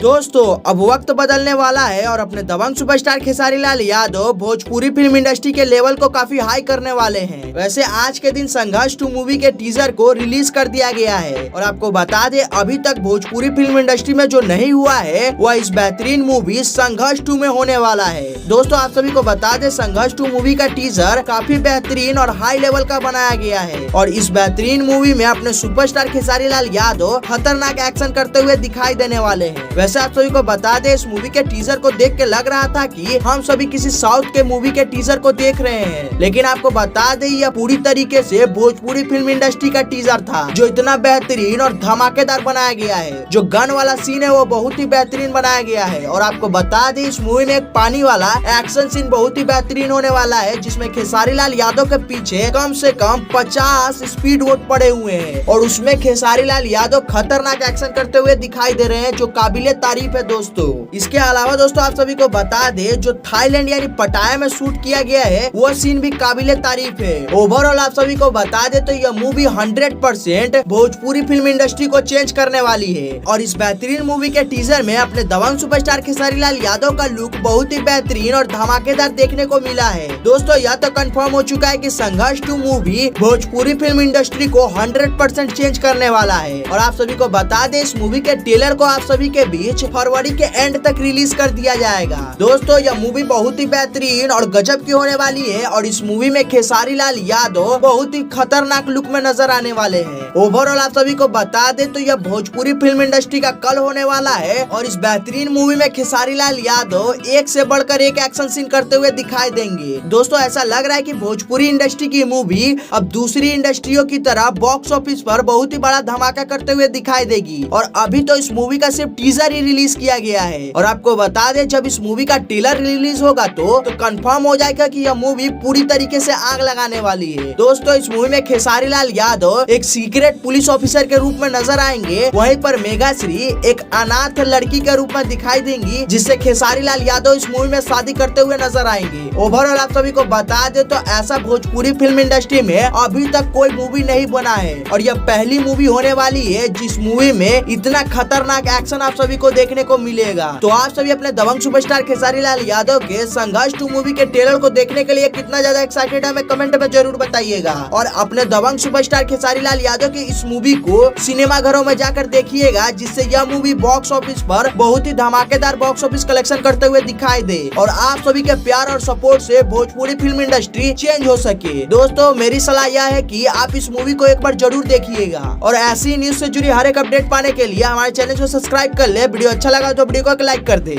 दोस्तों अब वक्त बदलने वाला है और अपने दबंग superstar Khesari Lal Yadav Bhojpuri film industry के लेवल को काफी हाई करने वाले हैं। वैसे आज के दिन संघर्ष 2 मूवी के टीजर को रिलीज कर दिया गया है और आपको बता दे अभी तक भोजपुरी फिल्म इंडस्ट्री में जो नहीं हुआ है वह इस बेहतरीन मूवी संघर्ष 2 में होने वाला है। दोस्तों आप सभी को बता दे संघर्ष 2 मूवी का टीजर काफी बेहतरीन और हाई लेवल का बनाया गया है और इस बेहतरीन मूवी में अपने सुपरस्टार खेसारी लाल यादव खतरनाक एक्शन करते हुए दिखाई देने वाले हैं। वैसे आप सभी को बता दे इस मूवी के टीजर को देख के लग रहा था कि हम सभी किसी साउथ के मूवी के टीजर को देख रहे हैं, लेकिन आपको बता दे यह पूरी तरीके से भोजपुरी फिल्म इंडस्ट्री का टीजर था जो इतना बेहतरीन और धमाकेदार बनाया गया है। जो गन वाला सीन है वो बहुत ही बेहतरीन बनाया गया है और आपको बता दे इस मूवी में एक पानी वाला एक्शन सीन बहुत ही बेहतरीन होने वाला है जिसमें खेसारी लाल यादव के पीछे कम से कम 50 स्पीड बोट पड़े हुए हैं और उसमें खेसारी लाल यादव खतरनाक एक्शन करते हुए दिखाई दे रहे हैं जो काबिले तारीफ है दोस्तों। इसके अलावा दोस्तों आप सभी को बता दे जो थाईलैंड यानी पटाया में शूट किया गया है वो सीन भी काबिले तारीफ है। ओवरऑल आप सभी को बता दे तो यह मूवी 100% भोजपुरी फिल्म इंडस्ट्री को चेंज करने वाली है और इस बेहतरीन मूवी के टीजर में अपने दबंग सुपरस्टार खेसारी लाल यादव का लुक बहुत ही बेहतरीन और धमाकेदार देखने को मिला है। दोस्तों यह तो कंफर्म हो चुका है कि संघर्ष 2 मूवी भोजपुरी फिल्म इंडस्ट्री को 100% चेंज करने वाला है और आप सभी को बता दे इस मूवी के ट्रेलर को आप सभी के बीच फरवरी के एंड तक रिलीज कर दिया जाएगा। दोस्तों यह मूवी बहुत ही बेहतरीन और गजब की होने वाली है और इस मूवी में खेसारी लाल यादव बहुत ही खतरनाक लुक में नजर आने वाले हैं। ओवरऑल आप सभी को बता दे तो यह भोजपुरी फिल्म इंडस्ट्री का कल होने वाला है और इस बेहतरीन मूवी में खेसारी लाल यादव एक से बढ़कर एक एक्शन सीन करते हुए दिखाई देंगे। दोस्तों ऐसा लग रहा है कि भोजपुरी इंडस्ट्री की मूवी अब दूसरी इंडस्ट्रियों की तरह बॉक्स ऑफिस पर बहुत ही बड़ा धमाका करते हुए दिखाई देगी और अभी तो इस मूवी का सिर्फ टीजर ही रिलीज किया गया है और आपको बता दे जब इस मूवी का ट्रेलर रिलीज होगा तो कंफर्म हो जाएगा कि यह मूवी पूरी तरीके से आग लगाने वाली है। दोस्तों इस मूवी में खेसारी लाल यादव एक सीक्रेट पुलिस ऑफिसर के रूप में नजर आएंगे, वहीं पर मेघाश्री एक अनाथ लड़की के रूप में दिखाई देंगी जिससे खेसारी लाल यादव इस मूवी में शादी करते हुए नजर आएंगे। ओवरऑल आप सभी को बता दे तो ऐसा भोजपुरी फिल्म इंडस्ट्री में अभी तक कोई मूवी नहीं बना है और यह पहली मूवी होने वाली है जिस मूवी में इतना खतरनाक एक्शन आप सभी को देखने को मिलेगा। तो आप सभी अपने दबंग सुपरस्टार खेसारी लाल यादव के संघर्ष 2 मूवी के ट्रेलर को देखने के लिए कितना ज्यादा एक्साइटेड है हमें कमेंट में जरूर बताइएगा और अपने दबंग सुपरस्टार खेसारी लाल यादव की इस मूवी को सिनेमा घरों में जाकर देखिएगा जिससे यह मूवी बॉक्स ऑफिस पर बहुत ही धमाकेदार बॉक्स ऑफिस कलेक्शन करते हुए दिखाई दे और आप सभी के प्यार और सपोर्ट से भोजपुरी फिल्म इंडस्ट्री चेंज हो सके। दोस्तों मेरी सलाह यह है कि आप इस मूवी को एक बार जरूर देखिएगा और ऐसी न्यूज से जुड़ी हर एक अपडेट पाने के लिए हमारे चैनल को सब्सक्राइब कर ले। वीडियो अच्छा लगा तो वीडियो को लाइक कर दे।